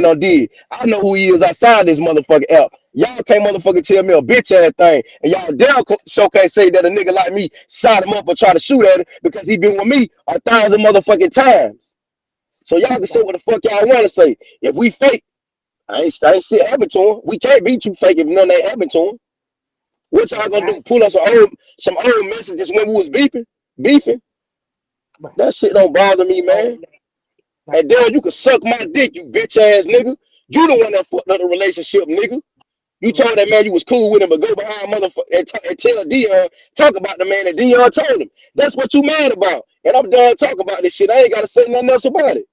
no did. I know who he is outside this motherfucking app. Y'all can't motherfucking tell me a bitch ass thing. And y'all damn sure can't say that a nigga like me shot him up or try to shoot at him because he been with me 1,000 motherfucking times. So y'all can say what the fuck y'all want to say. If we fake, I ain't shit happen to him. We can't be too fake if nothing ain't happened to him. What y'all That's gonna do? right. Pull us some old messages when we was beefing? Right. That shit don't bother me, Oh, man. right. And then you can suck my dick, you bitch ass nigga. You the one that fucked up the relationship, nigga. You told Right. that man you was cool with him, but go behind motherfucker and tell Dion, talk about the man that Dion told him. That's what you mad about. And I'm done talking about this shit. I ain't gotta say nothing else about it.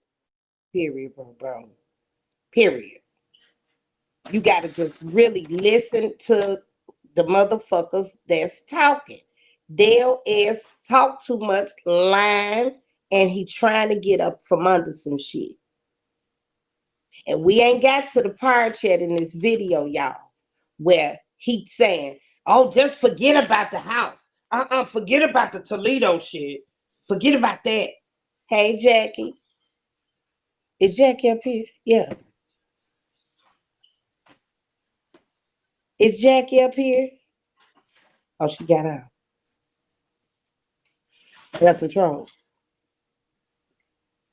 Period, bro. Period. You got to just really listen to the motherfuckers that's talking. Dale is talk too much, lying, and he trying to get up from under some shit. And we ain't got to the part yet in this video, y'all, where he's saying, "Oh, just forget about the house. Forget about the Toledo shit. Forget about that." Hey, Jackie, is Jackie up here? Yeah, is Jackie up here? Oh, she got out. That's the troll.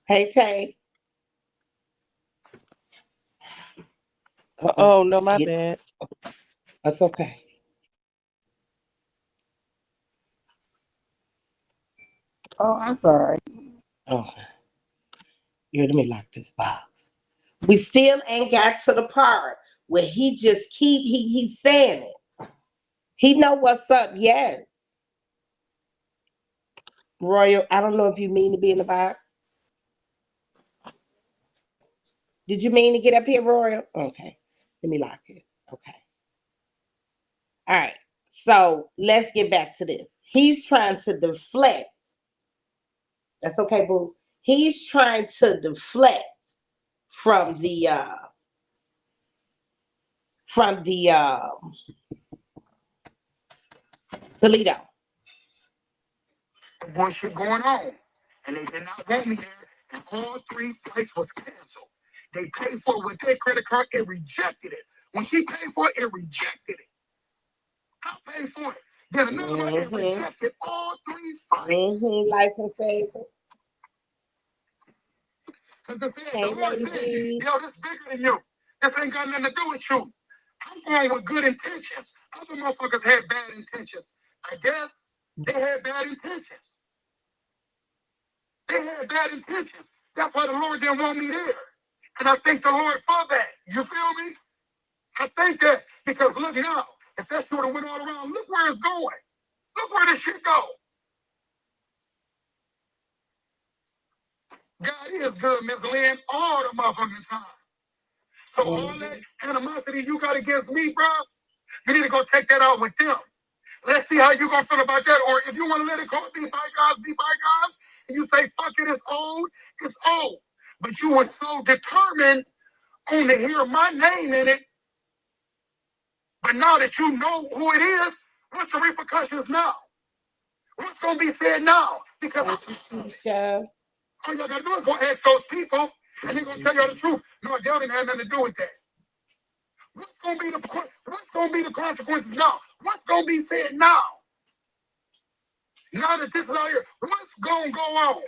Hey, Tay. Uh-oh. Oh no, my Get, bad. that's okay. Oh, I'm sorry. Okay. Here, let me lock this box. We still ain't got to the part where he just he's saying it. He know what's up, yes. Royal, I don't know if you mean to be in the box. Did you mean to get up here, Royal? Okay. Let me lock it. Okay. All right. So let's get back to this. He's trying to deflect. That's okay, boo. He's trying to deflect from the Toledo. Bullshit going on. And they did not want me there. And all three flights was canceled. They paid for it with their credit card. It rejected it. When she paid for it, it rejected it. I paid for it. Then another one, it Mm-hmm. rejected all three flights. Mm-hmm. Life and favor. Because the Hey, Lord Lady said, D. yo, this bigger than you. This ain't got nothing to do with you. I'm going with good intentions. Other motherfuckers had bad intentions. I guess they had bad intentions. They had bad intentions. That's why the Lord didn't want me there. And I thank the Lord for that. You feel me? I thank that because look now, if that should have went all around, look where it's going. Look where this shit go. God is good, Miss Lynn, all the motherfucking time. So all that animosity you got against me, bro, you need to go take that out with them. Let's see how you gonna feel about that. Or if you want to let it go, be bygones, and you say, fuck it, it's old. But you were so determined on to hear my name in it. But now that you know who it is, what's the repercussions now? What's gonna be said now? Because Keisha. all y'all gotta do is go ask those people, and they're gonna tell you the truth. No, they didn't have nothing to do with that. What's gonna be the consequences now? What's gonna be said now? Now that this is out here, what's gonna go on?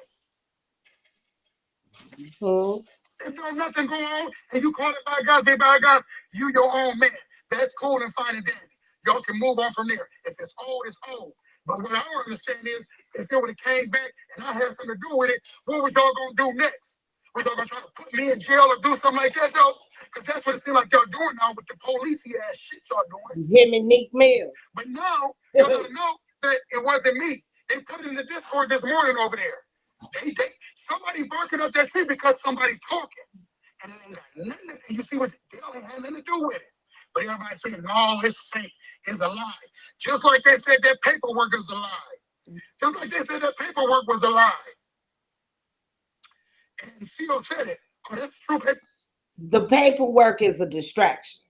Mm-hmm. If there's nothing going on and you call it bygones, be bygones, you your own man. That's cool and fine and dandy. Y'all can move on from there. If it's old, it's old. But what I don't understand is if it would have came back and I had something to do with it, what was y'all gonna do next? Was y'all gonna try to put me in jail or do something like that though? Because that's what it seems like y'all doing now with the police ass shit y'all doing. Him and Nick Mill. But now y'all gotta know that it wasn't me. They put it in the Discord this morning over there. They somebody barking up that tree because somebody talking. And it ain't got nothing to, you see what they don't have nothing to do with it. But everybody's saying, no, it's fake, it's a lie. Just like they said that paperwork is a lie. Just like they said that paperwork was a lie. And Phil said it. Oh, that's true paper. The paperwork is a distraction.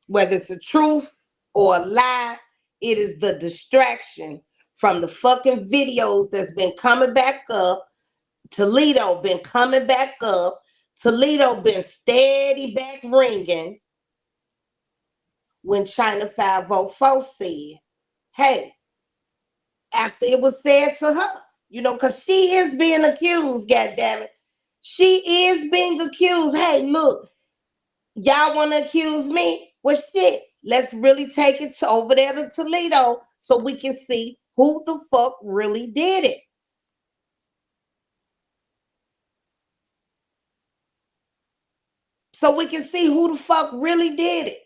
Whether it's a truth or a lie, it is the distraction from the fucking videos that's been coming back up. Toledo been coming back up. Toledo been steady back ringing when China 504 said, hey, after it was said to her, because she is being accused, goddammit. She is being accused. Hey, look, y'all want to accuse me? Well, shit, let's really take it over there to Toledo so we can see who the fuck really did it. So we can see who the fuck really did it.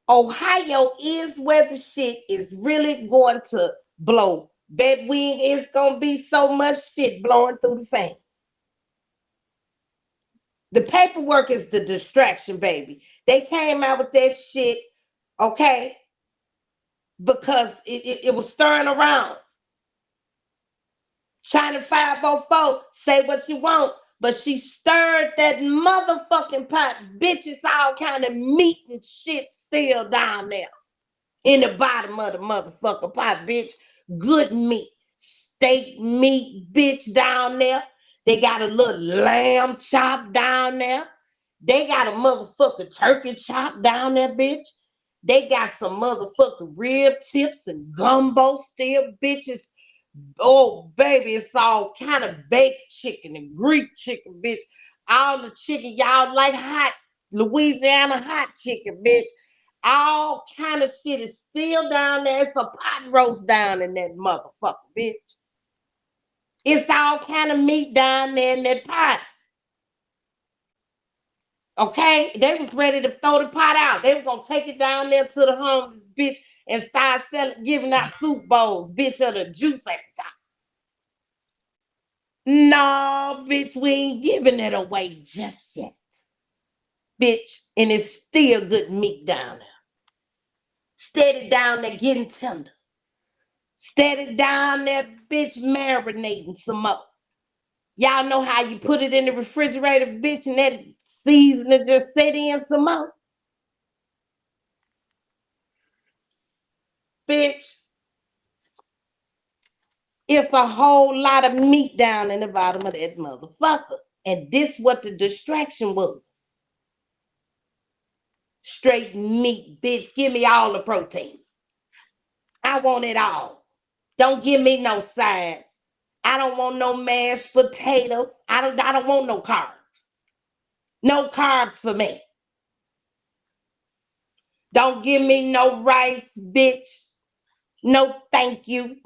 Ohio is where the shit is really going to blow. Bet we it's going to be so much shit blowing through the fan. The paperwork is the distraction, baby. They came out with that shit, okay, because it was stirring around. China 504, say what you want, but she stirred that motherfucking pot. Bitches all kind of meat and shit still down there in the bottom of the motherfucker pot, bitch. Good meat, steak meat, bitch, down there. They got a little lamb chop down there. They got a motherfucking turkey chop down there, bitch. They got some motherfucking rib tips and gumbo still, bitches. Oh, baby, it's all kind of baked chicken and Greek chicken, bitch. All the chicken y'all like hot, Louisiana hot chicken, bitch. All kind of shit is still down there. It's a pot roast down in that motherfucker, bitch. It's all kind of meat down there in that pot. Okay? They was ready to throw the pot out. They was gonna take it down there to the homeless, bitch, and start selling, giving out soup bowls, bitch, of the juice at the top. No, bitch, we ain't giving it away just yet. Bitch, and it's still good meat down there. Steady down there getting tender. Steady down there, bitch, marinating some more. Y'all know how you put it in the refrigerator, bitch, and that seasoning just set in some more? Bitch, it's a whole lot of meat down in the bottom of that motherfucker. And this what the distraction was. Straight meat, bitch. Give me all the protein. I want it all. Don't give me no side. I don't want no mashed potatoes. I don't want no carbs. No carbs for me. Don't give me no rice, bitch. No thank you.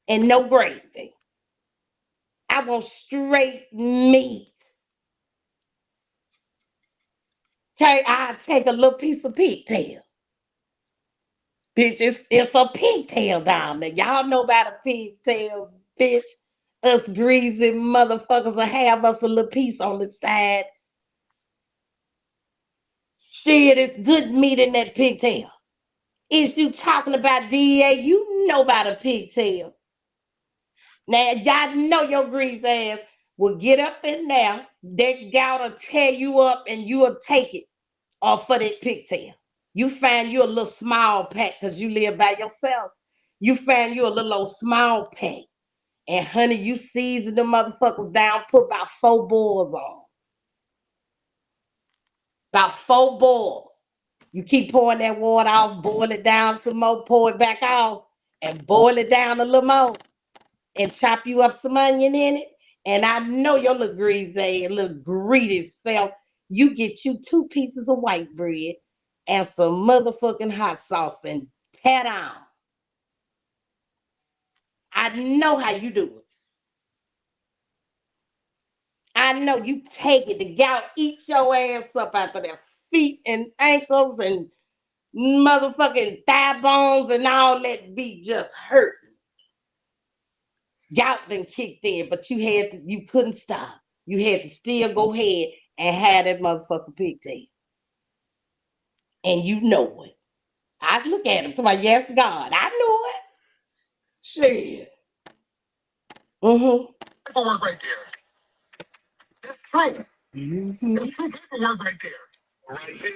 And no gravy. I want straight meat. Okay, I'll take a little piece of pigtail. Bitch, it's a pigtail down there. Y'all know about a pigtail, bitch. Us greasy motherfuckers will have us a little piece on the side. Shit, it's good meat in that pigtail. Is you talking about DA? You know about a pigtail. Now, y'all know your greasy ass will get up in there. That gal will tear you up and you'll take it off for that pigtail. You find you a little small pack because you live by yourself. You find you a little old small pack. And honey, you season the motherfuckers down, put about 4 boils on. About 4 boils. You keep pouring that water off, boil it down some more, pour it back off, and boil it down a little more, and chop you up some onion in it. And I know your little greasy, little greedy self. You get you 2 pieces of white bread and some motherfucking hot sauce and pat on. I know how you do it. I know you take it. The gout eat your ass up after their feet and ankles and motherfucking thigh bones and all that be just hurt. Gout done kicked in, but you couldn't stop. You had to still go ahead and have that motherfucking pigtail. And you know it. I look at him to my yes, God. I know it. Shit. Mm-hmm. Paperwork right there. That's true. Mm-hmm. That's true paperwork right there. Right here.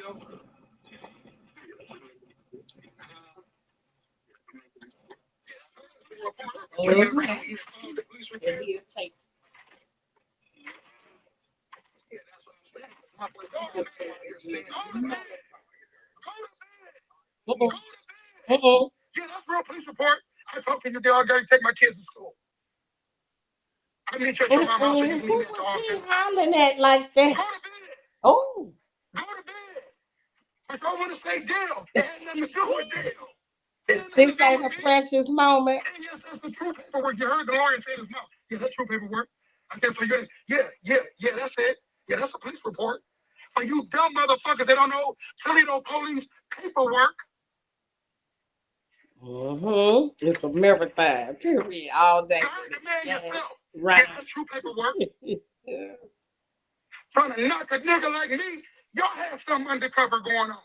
Mm-hmm. And he'll take Go to bed. Go to bed. Go to bed. Uh-uh. Go to bed. Uh-uh. Yeah, that's real police report. I told you I gotta take my kids to school. I meet you at your mama's house so you can Who meet me at the was he office. hollering at like that? Go to bed. Oh. Go to bed. If I want to say Dale, it had nothing to do with Dale. This ain't a precious moment. And yes, that's the true paperwork. You heard the lawyer say his mouth. Yeah, that's true paperwork. I guess so. Yeah, that's it. Yeah, that's a police report. For you dumb motherfuckers that don't know Toledo police paperwork. It's a marathon, period, all day. You heard the man yourself. Right. Yeah, that's true paperwork. Trying to knock a nigga like me, y'all have some undercover going on.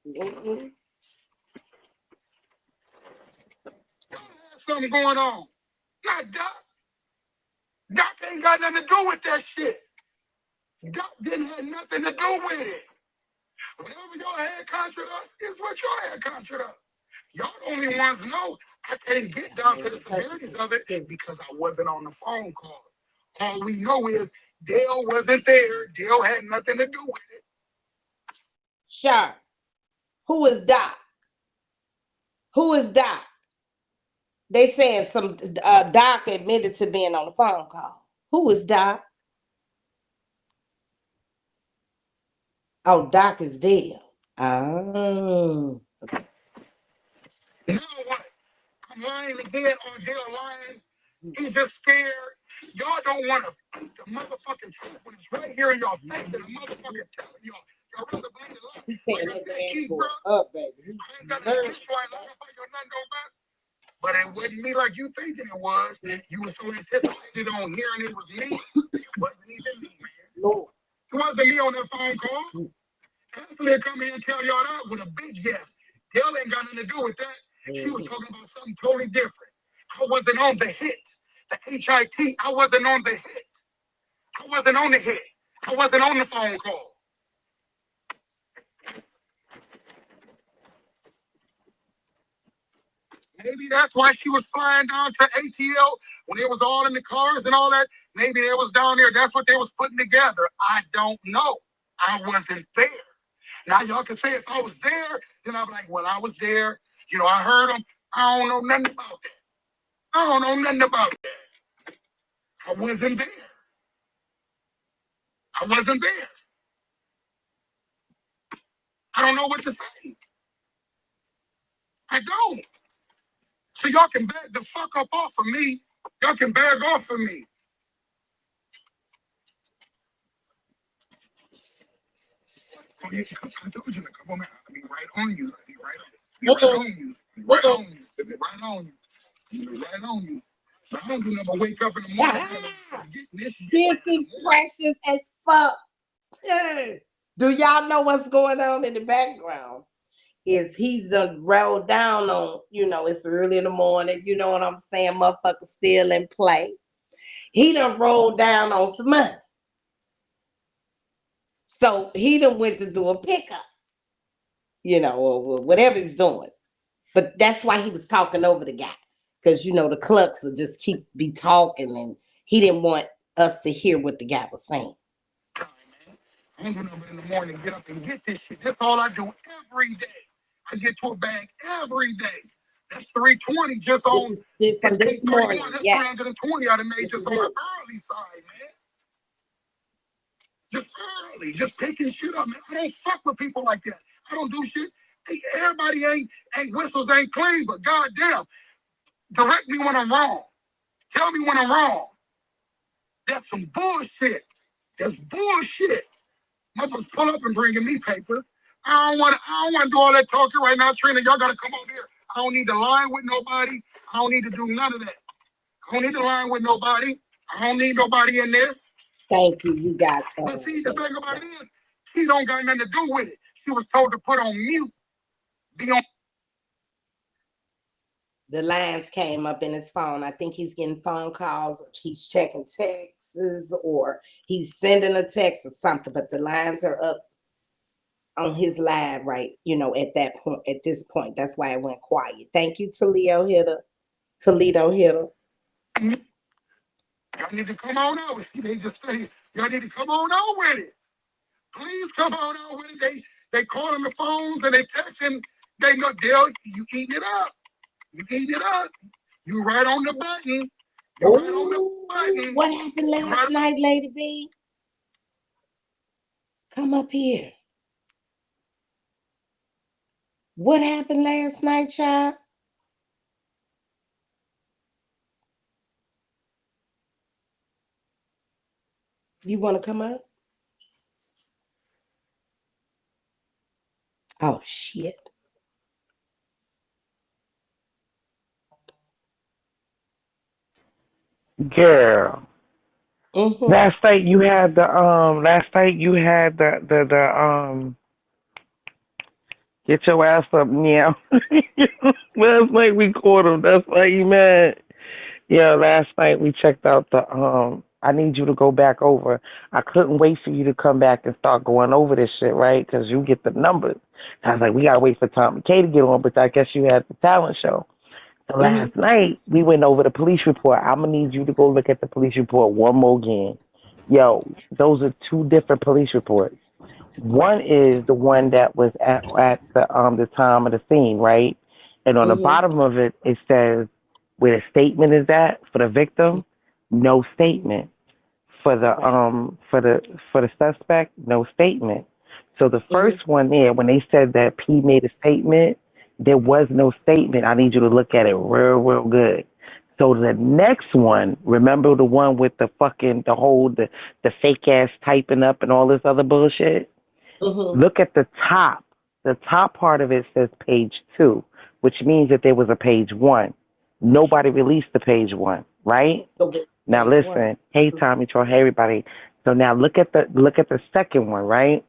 Y'all have something going on. Not Doc. Doc ain't got nothing to do with that shit. Doc didn't have nothing to do with it. Whatever y'all had contract up is what y'all had contract up. Y'all the only ones know I can't get down to the severities of it because I wasn't on the phone call. All we know is Dale wasn't there. Dale had nothing to do with it. Sure. Who is Doc? Who is Doc? They saying some Doc admitted to being on the phone call. Who is Doc? Oh, Doc is dead. Oh. You know what? I'm lying again on Dale lying. He's just scared. Y'all don't want to speak the motherfucking truth when it's right here in y'all face and the motherfucker telling y'all. Y'all rather blame the lie. He's saying Like I that said, Keith, boy bro. up, baby. I ain't got nothing against you. I ain't lying about your nothing going back. But it wasn't me like you thinking it was. You were so anticipated on hearing it was me. It wasn't even me, man. No. It wasn't me on that phone call. Ashley come here and tell y'all that with a big yes. Dale ain't got nothing to do with that. She was talking about something totally different. I wasn't on the hit. The HIT, I wasn't on the hit. I wasn't on the hit. I wasn't on the phone call. Maybe that's why she was flying down to ATL when it was all in the cars and all that. Maybe they was down there. That's what they was putting together. I don't know. I wasn't there. Now y'all can say if I was there, then I'll be like, well, I was there. You know, I heard them. I don't know nothing about that. I don't know nothing about that. I wasn't there. I wasn't there. I don't know what to say. I don't. So y'all can back the fuck up off of me. Y'all can back off of me. Oh, yeah, I told you in a couple minutes. I'll be right on you. I'll be right on you. I'll be right on you. I'll be right on you. I'll be right on you. So I don't do nothing but wake up in the morning. This is precious as fuck. Do y'all know what's going on in the background? Is he's rolled down on, it's early in the morning, you know what I'm saying? Motherfucker still in play. He done rolled down on some money. So he done went to do a pickup, or whatever he's doing. But that's why he was talking over the guy. Because, the clucks will just be talking, and he didn't want us to hear what the guy was saying. I don't do nothing but in the morning, get up and get this shit. That's all I do every day. I get to a bag every day. That's 320 just on from this morning. That's Yeah. 320 I done made just on the early side, man. Just early, just picking shit up, man. I don't fuck with people like that. I don't do shit. Everybody ain't whistles ain't clean, but goddamn, direct me when I'm wrong. Tell me when I'm wrong. That's some bullshit. That's bullshit. Motherfuckers pull up and bringing me paper. I don't want to do all that talking right now, Trina. Y'all gotta come over here. I don't need to line with nobody. I don't need to do none of that. I don't need to line with nobody. I don't need nobody in this. Thank you. You got that. But see, the thing about it is, she don't got nothing to do with it. She was told to put on mute. Be on. The lines came up in his phone. I think he's getting phone calls, or he's checking texts, or he's sending a text or something. But the lines are up on his live, right? At that point, at this point, that's why it went quiet. Thank you, Toledo Hitter. Y'all need to come on out with it. They just say, y'all need to come on out with it. Please come on out with it. They calling the phones and they texting. They know, Dale, you eating it up. You eating it up. You right on the button. You right on the button. What happened last night, Lady B? Come up here. What happened last night, child? You want to come up? Oh, shit. Girl. Mm-hmm. Last night you had the get your ass up now. Last night we caught him. That's why he mad. Yeah, last night we checked out the I need you to go back over. I couldn't wait for you to come back and start going over this shit, right? Because you get the numbers. I was like, we gotta wait for Tom McKay to get on, but I guess you had the talent show. So Mm-hmm. last night we went over the police report. I'm gonna need you to go look at the police report one more again. Yo, those are two different police reports. One Right. is the one that was at the time of the scene, right? And on the Mm-hmm. bottom of it, it says where the statement is at for the victim, no statement. For the Right. for the suspect, no statement. So the Mm-hmm. first one there, when they said that P made a statement, there was no statement. I need you to look at it real good. So the next one, remember the one with the fucking the fake ass typing up and all this other bullshit? Mm-hmm. Look at the top. The top part of it says page 2, which means that there was a page 1. Nobody released the page 1, right? So get Now page one. listen, hey Tommy, Troy, hey everybody. So now look at the second one, right?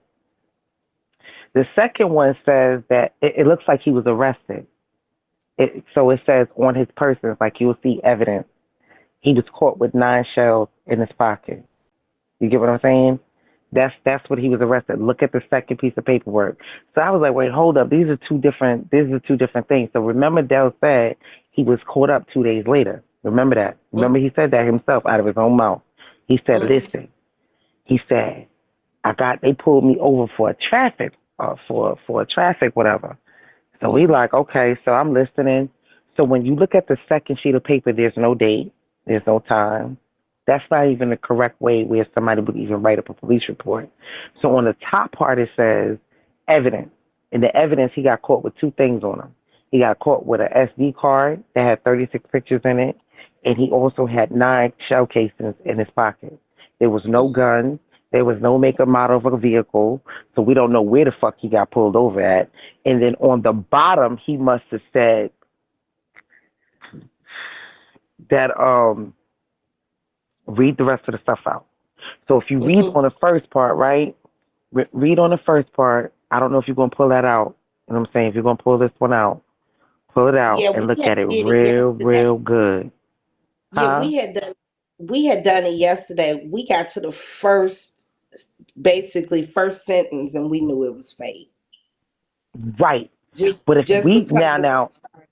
The second one says that it looks like he was arrested. So it says on his person, it's like you'll see evidence. He was caught with 9 shells in his pocket. You get what I'm saying? That's what he was arrested. Look at the second piece of paperwork. So I was like, wait, hold up. These are two different things. So remember Dell said he was caught up 2 days later. Remember that. Mm-hmm. Remember he said that himself out of his own mouth. He said, Mm-hmm. listen, he said, they pulled me over for a traffic for a traffic whatever. So we like, okay, so I'm listening. So when you look at the second sheet of paper, there's no date, there's no time. That's not even the correct way where somebody would even write up a police report. So on the top part, it says evidence. In the evidence, he got caught with 2 things on him. He got caught with an SD card that had 36 pictures in it, and he also had 9 shell casings in his pocket. There was no Mm-hmm. gun. There was no make or model of a vehicle, so we don't know where the fuck he got pulled over at. And then on the bottom, he must have said that read the rest of the stuff out. So if you read Mm-hmm. on the first part, right? Read on the first part. I don't know if you're gonna pull that out. You know what I'm saying? If you're gonna pull this one out, pull it out Yeah, and we look had at it did it real yesterday. good, Yeah, huh? we had done it yesterday. We got to the first sentence and we knew it was fake. Right. Just But if just we because the way it started.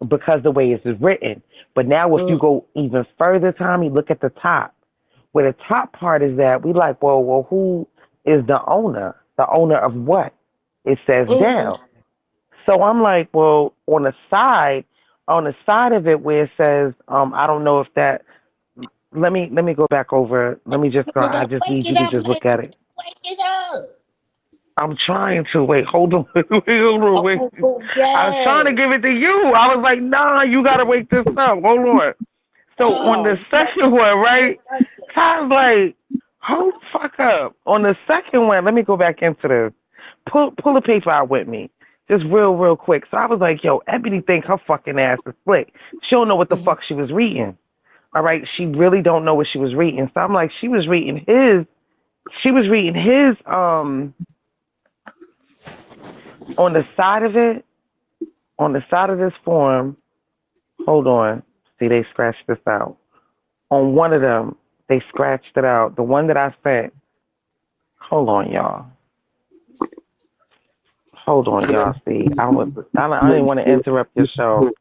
because the way it's written. But now if you Mm-hmm. go even further, Tommy, look at the top. Where the top part is that we like, well, who is the owner? The owner of what? It says Mm-hmm. Dell. So I'm like, well, on the side of it where it says, I don't know if that. Let me go back over. Let me just go. It I up. just Wake need you it to up, just lady. look at it. Wake it up. I'm trying to wait. Hold on. Hold on. Wait. Oh, I was trying to yes. give it to you. I was like, nah, you gotta wake this up. Hold on. So on the Oh, second one, no right? such Kyle's like, hold the fuck up. On the second one, let me go back into this. Pull the paper out with me. Just real quick. So I was like, yo, Ebony think her fucking ass is slick. She don't know what the thing. fuck she was reading. All right. She really don't know what she was reading. So I'm like, she was reading his on the side of it, on the side of this form, hold on. See, they scratched this out. On one of them, they scratched it out. The one that I sent, hold on, y'all. Hold on, y'all. See, I didn't want to interrupt your show,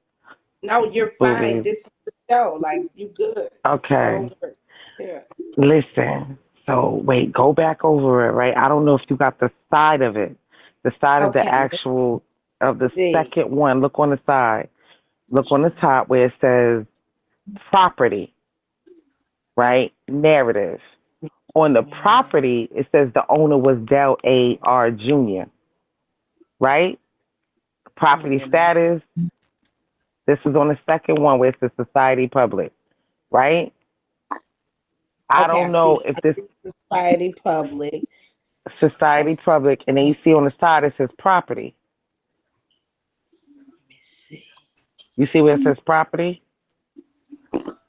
No, you're fine. boobies. This is the show. Like, you good. Don't Okay, worry. Yeah. listen. So wait, go back over it, right? I don't know if you got the side of it, the side of the Okay, let's actual of the see. second one. Look on the side. Look on the top where it says property, right? Narrative. On the property, it says the owner was Del A. R. Jr., right? Wait Property a minute. status. This is on the second one where it says society public, right? I Okay, I don't know see. if I this see Society Public. I society see. public, and then you see on the side it says property. Let me see. You see where it says property?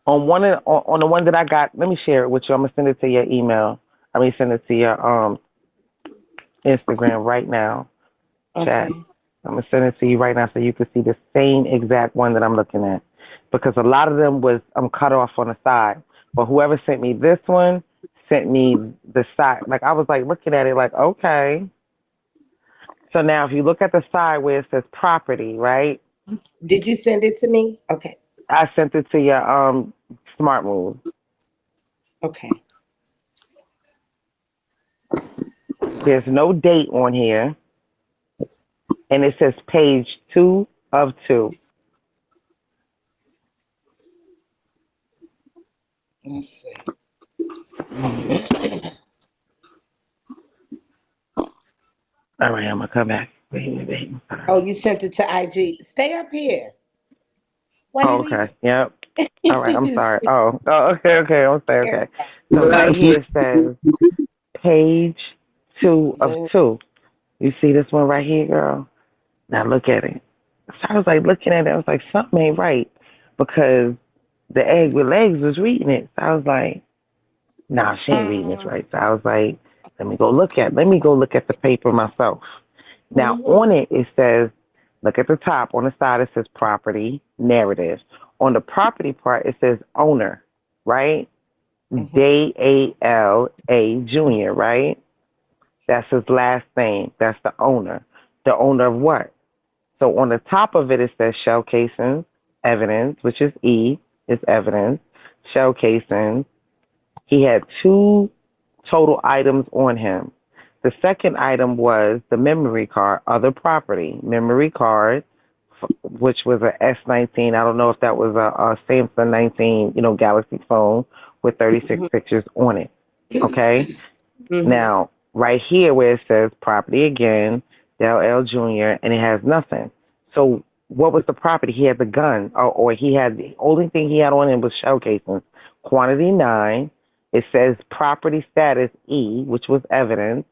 On one of, on the one that I got, let me share it with you. I'm gonna send it to your email. I mean, send it to your Instagram right now. Chat. Okay. I'm gonna send it to you right now so you can see the same exact one that I'm looking at. Because a lot of them was cut off on the side. But whoever sent me this one sent me the side. Like I was like looking at it like, okay. So now if you look at the side where it says property, right? Did you send it to me? Okay. I sent it to your smart move. Okay. There's no date on here. And it says page 2 of 2. Let's see. All right, I'm gonna come back. Wait. Oh, you sent it to IG. Stay up here. Why Oh, you okay. leaving? Yep. All right. I'm You sorry. shit. Oh, okay. I'm sorry. Okay. Everybody. So right Yes, here it says page two of Mhm. two. You see this one right here, girl? Now look at it. So I was like looking at it. I was like, something ain't right because the egg with legs was reading it. So I was like, nah, she ain't reading this Um, right. So I was like, let me go look at the paper myself. Now mhm, on it it says, look at the top. On the side it says property narrative. On the property part it says owner, right? mhm. Dala Jr., right? That's his last name. That's the owner. The owner of what? So on the top of it, it says shell casings, evidence, which is E, is evidence. Shell casings. He had two total items on him. The second item was the memory card, other property, memory card, which was a S19. I don't know if that was a Samsung 19, Galaxy phone with 36 Mhm. pictures on it. Okay. Mhm. Now, right here where it says property again, Del L Jr., and it has nothing. So, what was the property? He had the gun, or he had the only thing he had on him was shell casings. Quantity 9. It says property status E, which was evidence,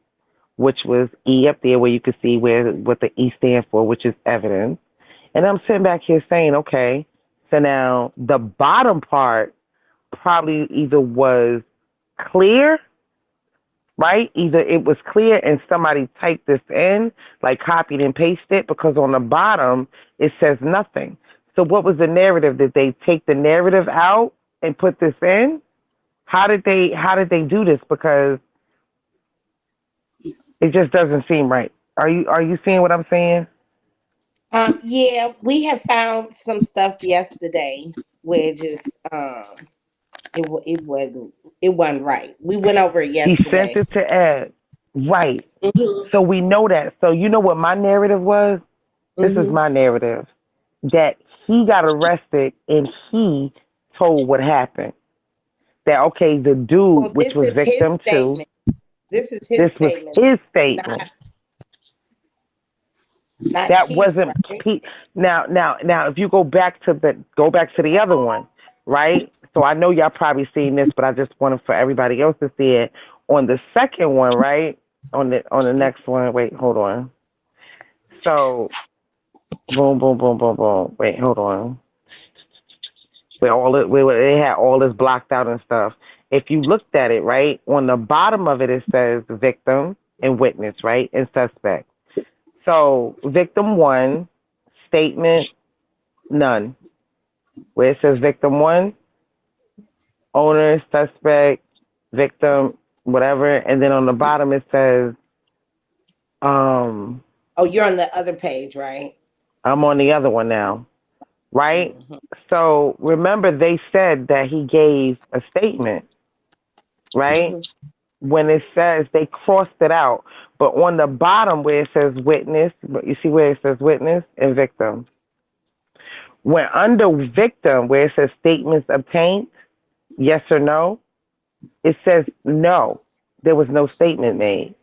which was E up there where you could see what the E stands for, which is evidence. And I'm sitting back here saying, okay, so now the bottom part probably either was clear, right? Either it was clear and somebody typed this in, like copied and pasted it, because on the bottom it says nothing. So what was the narrative? Did they take the narrative out and put this in? How did they do this? Because it just doesn't seem right. Are you seeing what I'm saying? Yeah, we have found some stuff yesterday where it wasn't right. We went over it He yesterday. sent it to Ed. Right. Mhm. So we know that. So you know what my narrative was? This is Mhm. my narrative. That he got arrested and he told what happened. That okay, the dude, Well, which this was is his victim two, statement. This is his this was statement, his statement. not not That Keith's, wasn't right? Pete. Now, if you go back to the other one, right? So I know y'all probably seen this, but I just wanted for everybody else to see it. On the second one, right? On the next one, wait, hold on. So boom, boom, boom, boom, boom. Wait, hold on. Where they had all this blocked out and stuff. If you looked at it, right, on the bottom of it, it says victim and witness, right, and suspect. So victim one, statement none. Where it says victim one, owner, suspect, victim, whatever, and then on the bottom it says, um, Oh, you're on the other page, right? I'm on the other one now, right? Mhm. So remember they said that he gave a statement, right? Mhm. when it says they crossed it out, but on the bottom where it says witness, you see where it says witness and victim. When under victim, where it says statements obtained, yes or no, it says no. There was no statement made.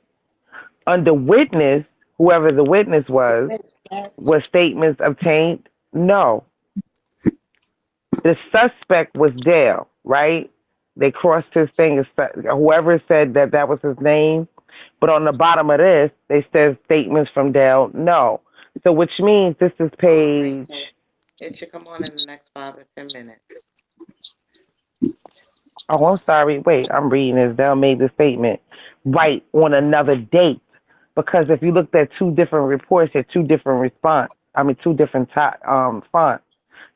Under witness, whoever the witness was statements obtained? No. The suspect was Dale, right? They crossed his thing. Whoever said that that was his name, but on the bottom of this, they said statements from Dale. No. So which means this is All right, page. so it should come on in the next 5 or 10 minutes. Oh, I'm sorry. Wait, I'm reading this. Dale made the statement right on another date because if you looked at two different reports, they're two different response. I mean, two different fonts.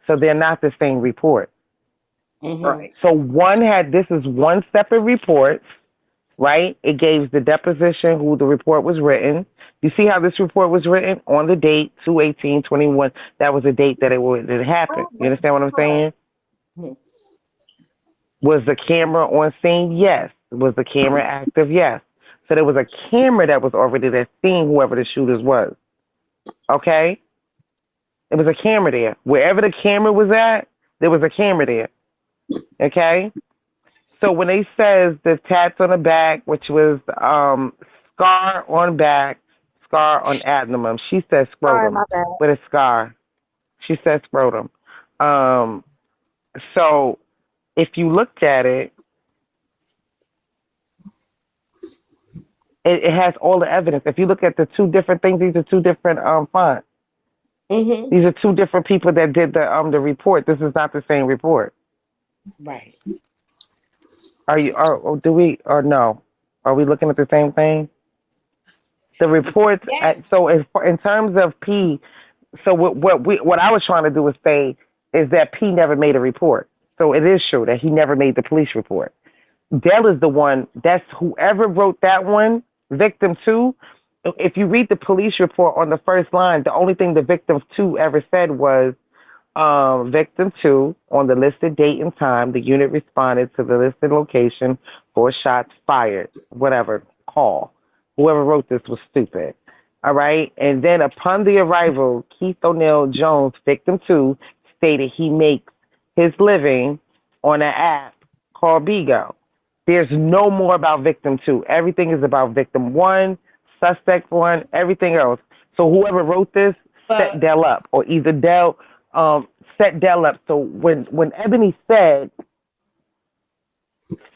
So they're not the same report. Mm-hmm. Right. So one had this is one separate report, right? It gave the deposition who the report was written. You see how this report was written on the date 2/18/21. That was the date that it happened. You understand what I'm saying? Mm-hmm. Was the camera on scene? Yes. Was the camera active? Yes. So there was a camera that was already there seeing whoever the shooters was. Okay? It was a camera there. Wherever the camera was at, there was a camera there. Okay? So when they says the tats on the back, which was scar on back, scar on abdomen, she says Sorry, scrotum my bad. with a scar. She says scrotum. Um, so if you looked at it, it has all the evidence. If you look at the two different things, these are two different fonts. Mm-hmm. These are two different people that did the report. This is not the same report. Right. Are you? Or do we? Or no? Are we looking at the same thing? The reports. Yes. So in terms of P, so what I was trying to do is say is that P never made a report. So it is true that he never made the police report. Dell is the one. That's whoever wrote that one. Victim two. If you read the police report on the first line, the only thing the victim two ever said was victim two, on the listed date and time, the unit responded to the listed location for shots fired, whatever, call. Whoever wrote this was stupid. All right. And then upon the arrival, Keith O'Neill Jones, victim two, stated he makes his living on an app called Bigo. There's no more about victim two. Everything is about victim one, suspect one, everything else. So whoever wrote this set But Dell up, or either Dell set Dell up. So when Ebony said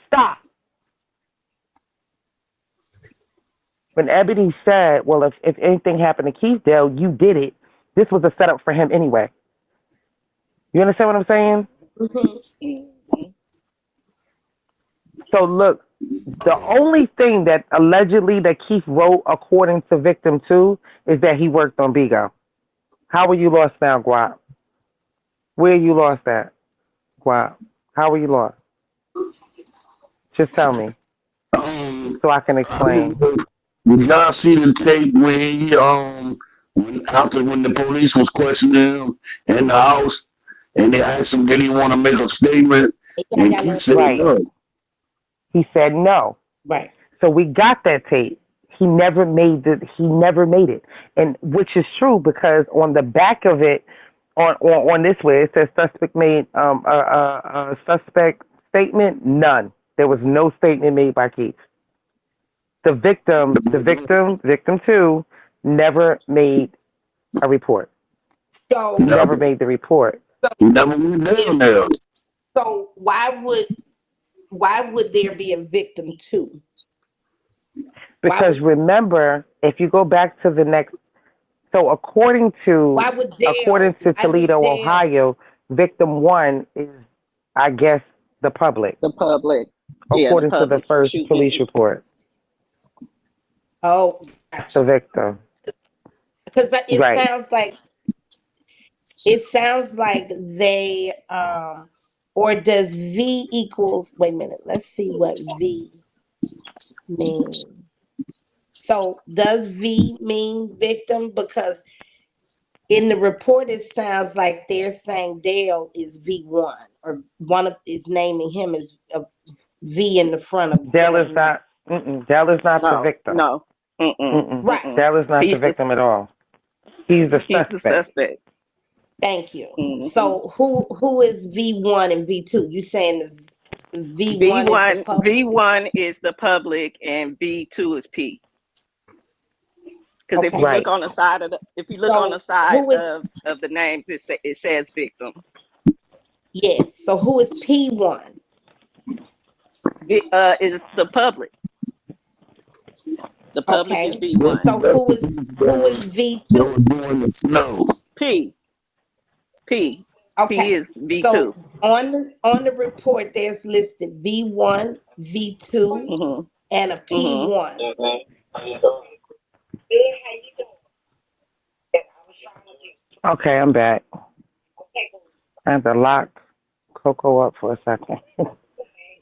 stop, when Ebony said, well, if anything happened to Keith Dell, you did it. This was a setup for him anyway. You understand what I'm saying? Mm-hmm. So look, the only thing that allegedly that Keith wrote, according to victim two, is that he worked on Bigo. How were you lost now, Guap? Where you lost at, Guap? How were you lost? Just tell me so I can explain. Did y'all see the tape where he when the police was questioning him in the house and they asked him did he want to make a statement yeah, and yeah, he yeah. said Right. no. He said no. Right. So we got that tape. He never made it. And which is true because on the back of it, on this way, it says suspect made a suspect statement. None. There was no statement made by Keith. Victim two, never made a report. He So Never never, made the report he never went down if there. so, why would there be a victim too? Why because would remember, if you go back to the next, so why would according Dale to why would Toledo, Dale Ohio, victim one is, I guess, the public, The public. Yeah, the according to the public for first police shooting. report. oh The gotcha. victim, Because right? it sounds like they or does V equals wait a minute, let's see what V means. So does V mean victim? Because in the report it sounds like they're saying Dale is V1 or one of is naming him as a V in the front of Dell is whatever number. not. Dell is not the No, victim. no. Mm-mm. Right. Mm-mm. Dell is not the He's the victim at all. He's the he's the suspect. suspect. Thank you. Mm-hmm. So who is V1 and V2? You saying V1 is the public? V1 is the public and V2 is P. Because if you Okay. look Right. on the side of the if you look on the So side who is of the names, it says victim. yes? So who is P1? Is the public. The public is Okay. V1. So who is V2? doing the snow. P P P Okay. is V2. So on the report there's listed V1, V2, Mm-hmm. and a Mm-hmm. P1. Okay, I'm back. I had to lock Coco up for a second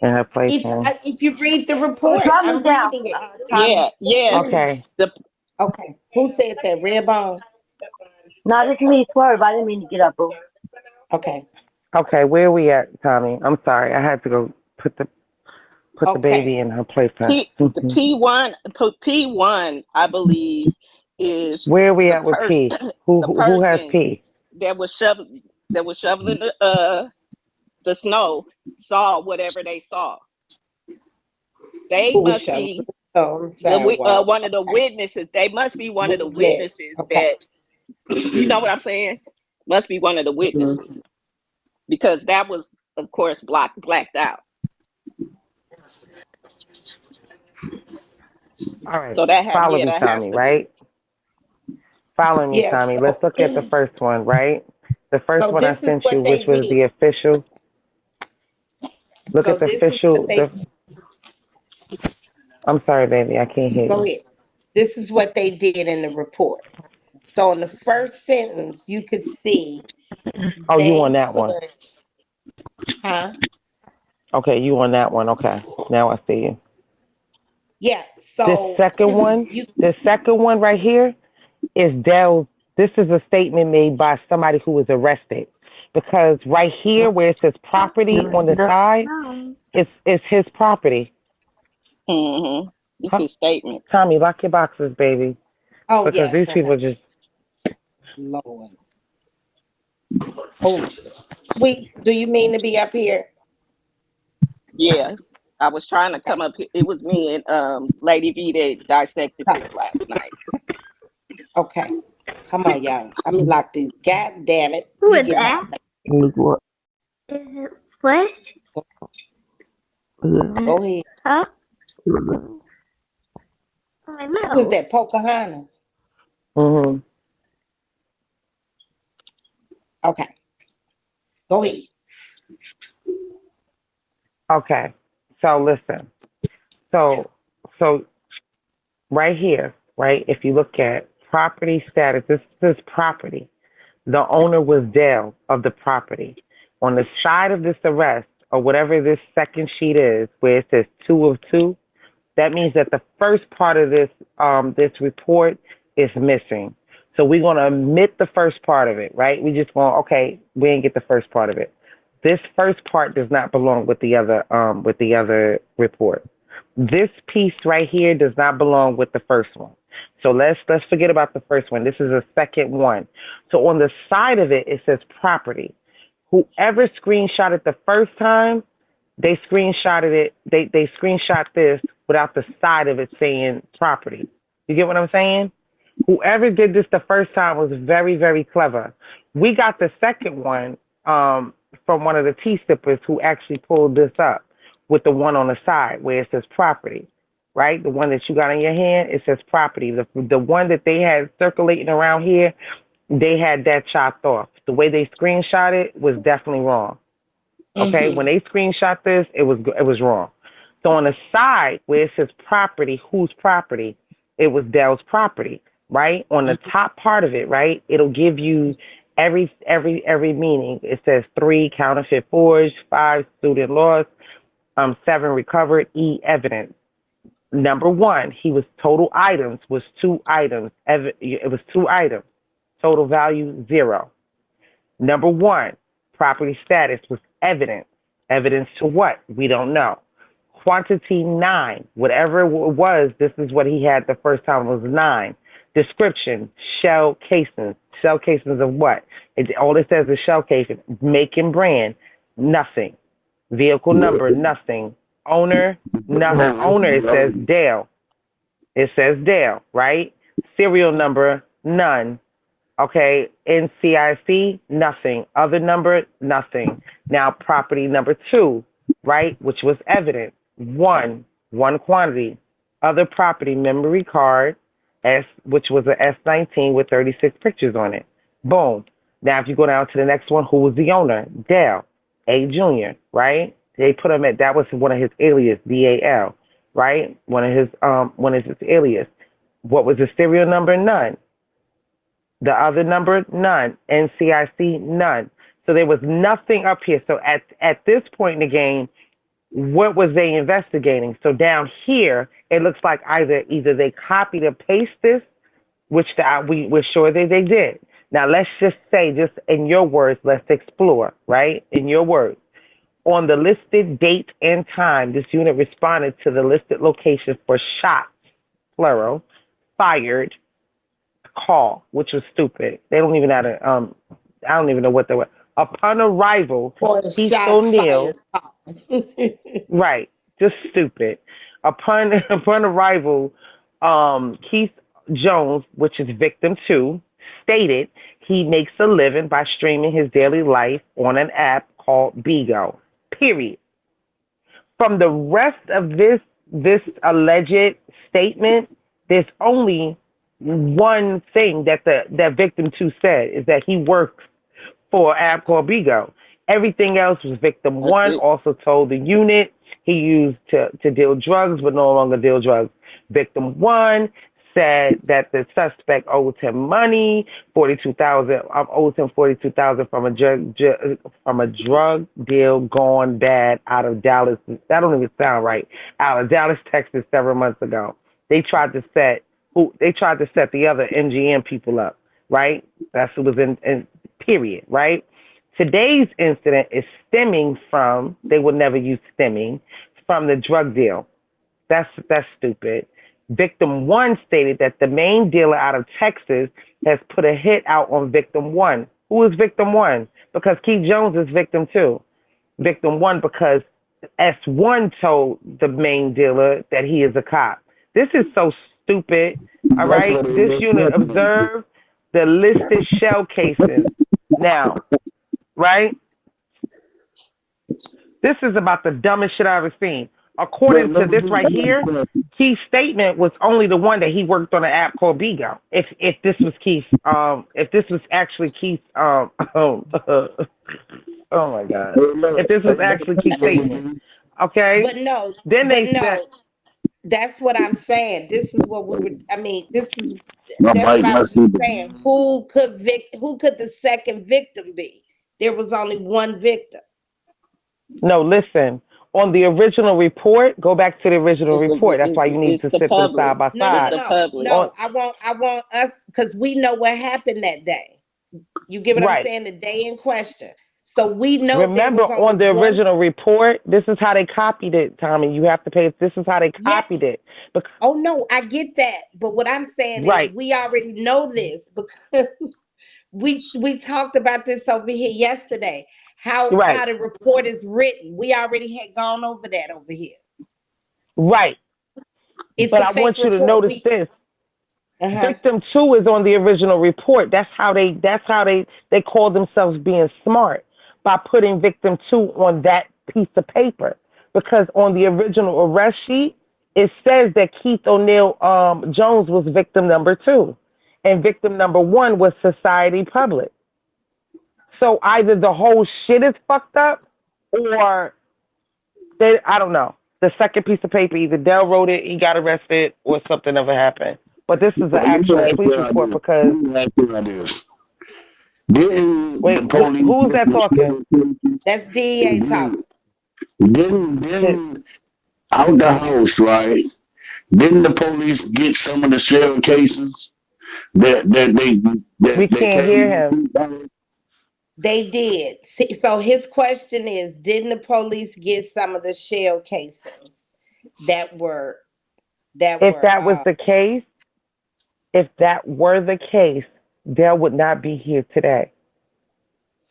in her playpen. If you read the Well, report, drop me I'm down, reading it. Tommy. Yeah, yeah. Okay. The Okay. Who said that? Redbone? No, this is me, Swerve. I didn't mean to get up, boo. Okay. Okay, where are we at, Tommy? I'm sorry. I had to go put the Okay. baby in her playpen. The P1 I believe is Where are we the at with person P? the Who has person P? that was shoveling the snow saw whatever they saw. They Who was must shoveling be on the sidewalk? one of the Okay. witnesses. They must be one of the Witness. witnesses Okay. that you know what I'm saying? Must be one of the Mhm. witnesses because that was of course blacked out. All right. So Follow me, that has Tommy, to be. right? Follow me, Yes. Tommy. Let's look at the first one, right? The first So one I this is sent you, what which they was did. the official. Look So at the this is what official. they I'm sorry, baby. I can't hear go you. ahead. This is what they did in the report. So in the first sentence, you could see Oh, you on they that one? put, huh? Okay, you on that one? Okay, now I see you. Yeah. This So second one, you the second one right here is Dell's. This is a statement made by somebody who was arrested because right here where it says property on the side, it's his property. Mm-hmm. It's Huh? his statement. Tommy, lock your boxes, baby, oh because yes, these okay. people just. Lord. Oh shit. Sweets, do you mean to be up here? Yeah. I was trying to come up here. It was me and Lady V that dissected Come. this last night. Okay. Come on, y'all. I'm mean, like this. God damn it. Who You is get my that? Is it fresh? go ahead. Huh? I Who is know. that? Pocahontas. Mhm. Okay. Go ahead. Okay. So listen. So so right here, right? If you look at property status, this is property. The owner was Dale of the property. On the side of this arrest, or whatever this second sheet is, where it says 2 of 2, that means that the first part of this report is missing. So we're gonna omit the first part of it, right? We just going, okay, we didn't get the first part of it. This first part does not belong with the other report. This piece right here does not belong with the first one. So let's forget about the first one. This is a second one. So on the side of it, it says property. Whoever screenshotted the first time, they screenshotted it. They screenshot this without the side of it saying property. You get what I'm saying? Whoever did this the first time was very, very clever. We got the second one from one of the T sippers who actually pulled this up with the one on the side where it says property, right? The one that you got in your hand, it says property. The one that they had circulating around here, they had that chopped off. The way they screenshot it was definitely wrong. Okay, Mm-hmm. when they screenshot this, it was wrong. So on the side where it says property, whose property? It was Dell's property, right? On the top part of it, right? It'll give you every meaning. It says 3 counterfeit forged, 5 student lost, 7 recovered, E evidence. Number 1, he was total items was 2 items. It was 2 items. Total value 0. Number 1, property status was evidence. Evidence to what? We don't know. Quantity 9. Whatever it was, this is what he had the first time was 9. Description, shell casings. Shell casings of what? All it says is shell casing. Make and brand, nothing. Vehicle number, nothing. Owner, nothing. Owner, it says Dale. It says Dale, right? Serial number, none. Okay, NCIC, nothing. Other number, nothing. Now, property number 2, right, which was evident. One quantity. Other property, memory card, which was an S19 with 36 pictures on it. Boom. Now, if you go down to the next one, who was the owner? Dale, A Jr., right? They put him at, that was one of his alias, DAL, right? One of his alias. What was the serial number? None. The other number, none. NCIC, none. So there was nothing up here. So at this point in the game, what was they investigating? So down here, it looks like either they copied or pasted this, which we're sure that they did. Now let's just say, just in your words, let's explore, right? In your words. On the listed date and time, this unit responded to the listed location for shots, plural, fired, call, which was stupid. They don't even have a, I don't even know what they were. Upon arrival, For the Keith shots O'Neill, fired. right, just stupid. Upon arrival, Keith Jones, which is victim 2, stated he makes a living by streaming his daily life on an app called Bigo. Period. From the rest of this alleged statement, there's only one thing that victim 2 said, is that he works for an app called Bigo. Everything else was victim That's 1 it. also told the unit he used to deal drugs, but no longer deal drugs. Victim 1 said that the suspect owed him money, 42,000. Owed him 42,000 from a drug deal gone bad out of Dallas. That don't even sound right. Out of Dallas, Texas, several months ago. They tried to set the other MGM people up, right? That's what was in period, right? Today's incident is stemming from, they would never use stemming, from the drug deal. That's stupid. Victim 1 stated that the main dealer out of Texas has put a hit out on victim 1. Who is victim 1? Because Keith Jones is victim 2. Victim 1 because S1 told the main dealer that he is a cop. This is so stupid. All That's right. what it This is. unit observed the listed shell casings. Now, right? This is about the dumbest shit I've ever seen. But According to let me this right do here, Keith's statement was only the one that he worked on an app called Bigo. If this was Keith, if this was actually Keith, oh my God, if this was actually Keith's statement, okay, But no, then but they said, no, that's what I'm saying. This is what we were. I mean, my that's what bike, I my was just stupid. saying. Who could the second victim be? There was only one victim. no, listen. On the original report, go back to the original It's a, report. That's it's why you need it's to the sit them public. side by No, It's no, side. the no, public. On no. I want us because we know what happened that day. You get what I'm right. saying? The day in question. So we know there Remember, was only on the one. original report, this is how they copied it, Tommy. You have to pay. This is how they Yeah. copied it. Oh no, I get that. But what I'm saying is Right, we already know this because we talked about this over here yesterday. How right, the report is written. We already had gone over that over here. right. It's But a I fake want you to report. notice We this. uh-huh. Victim 2 is on the original report. That's how they call themselves being smart by putting victim 2 on that piece of paper. Because on the original arrest sheet, it says that Keith O'Neill Jones was victim number 2. And victim number 1 was Society Public. So either the whole shit is fucked up or I don't know. The second piece of paper, either Dell wrote it, he got arrested, or something never happened. But this is an Let me actual ask police you like report this. Let because me ask you like this. Didn't wait, the police who is get that the talking? serial cases? That's DEA talking. His, Didn't out the house, right? Didn't the police get some of the serial cases that we they can't hear came him. to? They did. See, so his question is, didn't the police get some of the shell casings? that were that If were that was the case, if that were the case, Dale would not be here today.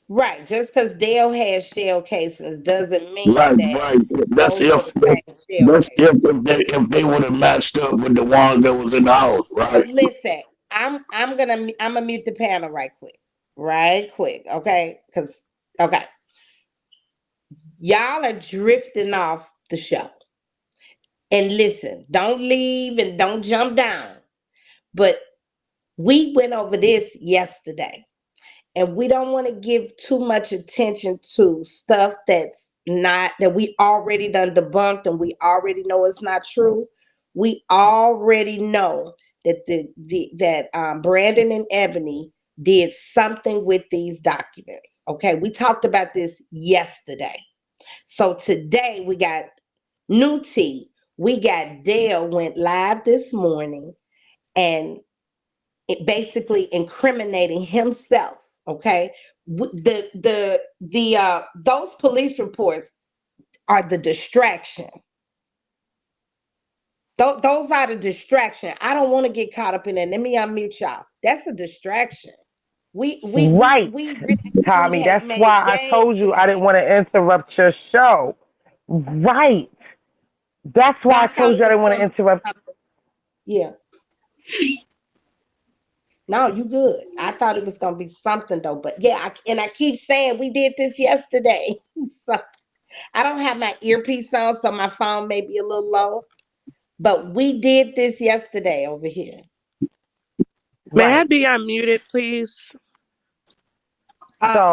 right. Just because Dale has shell casings doesn't mean Right, that right. That's those were if the same shell casings. if they would have matched up with the ones that was in the house, So right? listen, I'm gonna mute the panel right quick, okay? Because okay, y'all are drifting off the show. And listen, don't leave and don't jump down. But we went over this yesterday, and we don't want to give too much attention to stuff that's not that we already done debunked and we already know it's not true. We already know that Brandon and Ebony did something with these documents. Okay, we talked about this yesterday. So today we got new tea. We got Dale went live this morning and it basically incriminating himself. Okay, those police reports are the distraction. Those are the distraction. I don't want to get caught up in that. Let me unmute y'all. That's a distraction. Right, We really Tommy. have That's made why I gains told you I didn't today. want to interrupt your show. Right. That's why I I thought told it you I was didn't want to something. interrupt. Yeah. No, you good. I thought it was gonna be something though, but yeah, I keep saying we did this yesterday. So I don't have my earpiece on, so my phone may be a little low. But we did this yesterday over here. May I Right. be unmuted, please?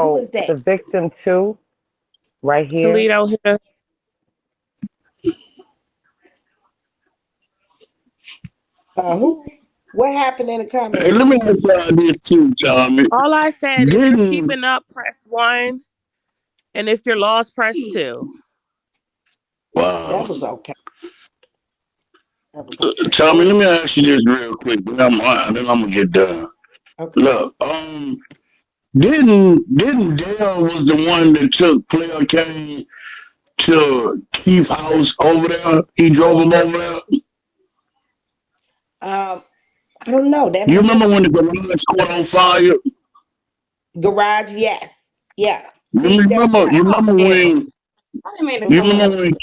Who is So that? the victim too, right here. Toledo here. Who? What happened in the Hey, comments? let me ask y'all this too, Tommy. All I said, if you're Didn't keeping up, press 1. And if you're lost, press 2. wow, That was okay. That was okay. Tommy? Go Let ahead. me ask you this real quick, then I'm gonna get done. Okay. Look, didn't Dale was the one that took Player Kane to Keith's house over there? He drove him over there. Um, I don't know. That You may have remember when the garage caught on fire? garage. Yes. Yeah. You See, there. remember? Yeah. You remember Yeah. when? I didn't mean to You come Hmm. remember off. when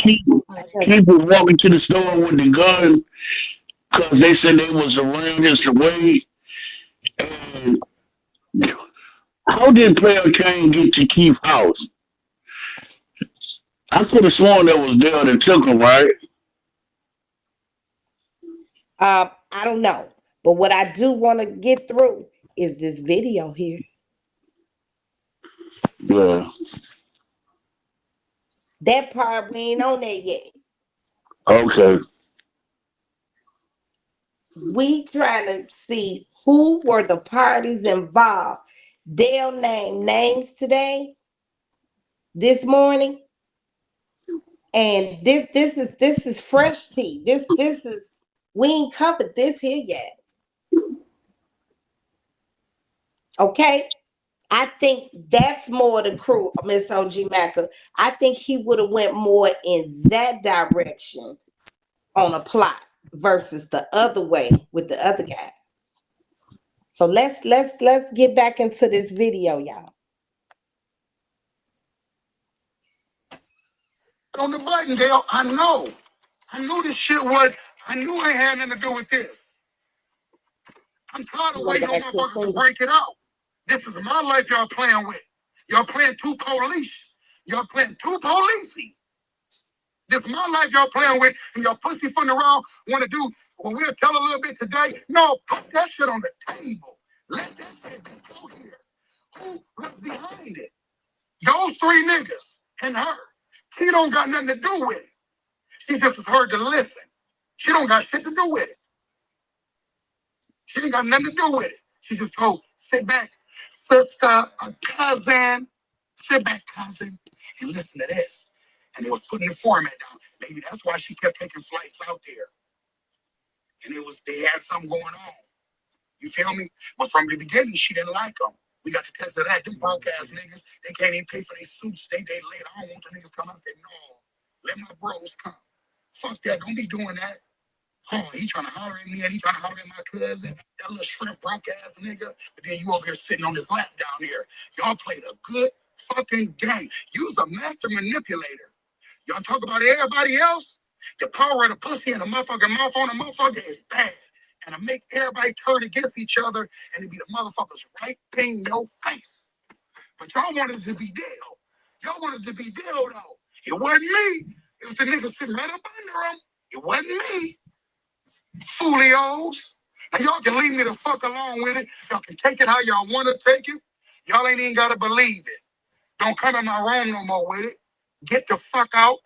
I Keith was walking to the store with the gun because they said they was around his way? And how did Player Kane get to Keith's house? I could have sworn that was Dale that took him, right? I don't know. But what I do want to get through is this video here. Yeah. That part we ain't on there yet. Okay. We trying to see who were the parties involved. They'll name names today, this morning, and this is fresh tea. This is we ain't covered this here yet. Okay, I think that's more the crew, Miss OG Macker. I think he would have went more in that direction on a plot versus the other way with the other guy. So let's get back into this video, y'all. On the button, Dale. I know. I knew this shit would. I knew I had nothing to do with this. I'm tired You of want to waiting go on back to the motherfuckers to single? break it out. This is my life y'all playing with. Y'all playing two police. Y'all playing two police. This is my life y'all playing with, and y'all pussy fun around want to do, well, we'll tell a little bit today. No, put that shit on the table. Let that shit be out here. Who was behind it? Those three niggas and her. She don't got nothing to do with it. She just was heard to listen. She don't got shit to do with it. She ain't got nothing to do with it. She just told, sit back, sister, a cousin, sit back, cousin, and listen to this. And they was putting the format down. Maybe that's why she kept taking flights out there. And they had something going on. You feel me? But from the beginning, she didn't like them. We got to test of that. Them broke ass niggas, they can't even pay for their suits. They late. I don't want the niggas come out and say, no, let my bros come. Fuck that. Don't be doing that. Oh, he trying to holler at me and he trying to holler at my cousin, that little shrimp broke ass nigga. But then you over here sitting on his lap down here. Y'all played a good fucking game. You's a master manipulator. Y'all talk about everybody else. The power of the pussy and the motherfucking mouth on the motherfucker is bad. And to make everybody turn against each other and to be the motherfuckers right in your face. But y'all wanted to be Dale. Y'all wanted to be Dale though. It wasn't me. It was the nigga sitting right up under him. It wasn't me. Foolios. Now y'all can leave me the fuck alone with it. Y'all can take it how y'all want to take it. Y'all ain't even got to believe it. Don't come in my room no more with it. Get the fuck out.